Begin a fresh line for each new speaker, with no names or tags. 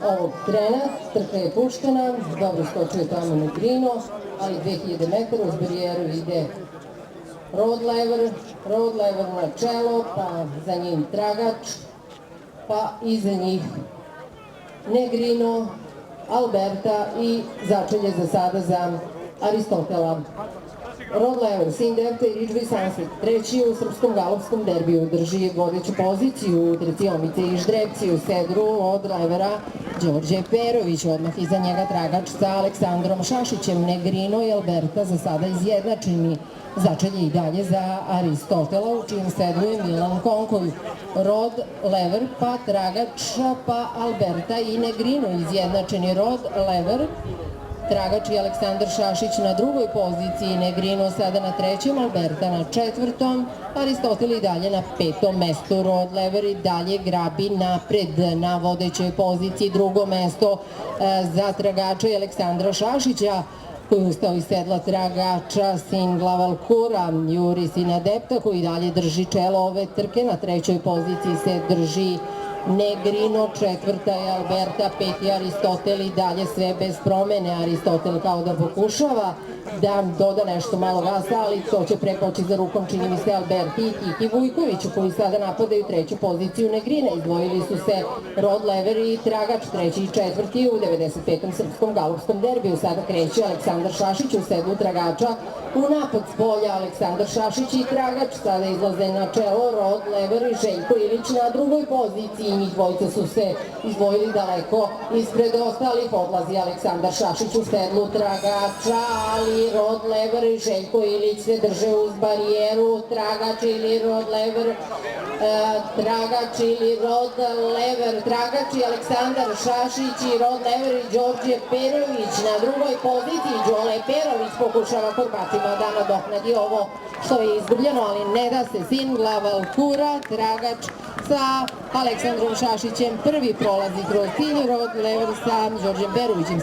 Ovog trena trka je puštena, dobro skočio tamo Negrino, ali 2000 metara uz barijeru ide Road Lever na čelo, pa za njim Tragač, pa iza njih Negrino, Alberta i začelje za sada za Aristotela. Road Lever, Sindevta i Ridgeway Sunset, treći u srpskom galopskom derbiju, drži vodeću poziciju u trci Omice i Ždrebci, u sedru od Levera Đorđe Perović, odmah iza njega Tragač sa Aleksandrom Šašićem, Negrino i Alberta za sada izjednačeni. Začelje i dalje za Aristotela, u čijem sedlu je Milan Konkolj. Road Lever, pa Tragač, pa Alberta i Negrino izjednačeni. Road Lever, Tragač i Aleksandar Šašić na drugoj poziciji, Negrino sada na trećem, Alberta na četvrtom, Aristotel i dalje na petom mestu. Road Lever i dalje grabi napred na vodećoj poziciji, drugo mesto za Tragača i Aleksandra Šašića, koji je ustao iz sedla Tragača, sin Glavalkura, juri sin Adepta, koji dalje drži čelo ove trke. Na trećoj poziciji se drži Negrino, četvrta je Alberta, peti Aristotel i dalje sve bez promene. Aristotel kao da pokušava da doda nešto malo gasa, ali to će prepoći za rukom, čini mi se, Alberti i Kiki Vujkoviću, koji sada napadaju treću poziciju Negrina. Izdvojili su se Road Lever i Tragač, treći i četvrti u 95. srpskom galopskom derbiju. Sada kreće Aleksandar Šašić u sedlu Tragača, u napad s polja Aleksandar Šašić i Tragač sada izlaze na čelo Road Lever i Željko Ilić na drugoj poziciji. Njih dvojica su se izdvojili daleko ispred ostalih. Odlazi Aleksandar Šašić u sedlu Tragača, ali Road Lever i Željko Ilić se drže uz barijeru. Tragač ili Road Lever, Tragač ili Road Lever, Tragač i Aleksandar Šašić i Road Lever i Đorđe Perović na drugoj poziciji. Đole Perović pokušava korbacima da nadoknadi ovo što je izgubljeno, ali ne da se. Sin Glavalkura, Tragač sa Aleksandrom Šašićem prvi prolazi kroz cilj, Road Lever sa Đorđem Perovićem.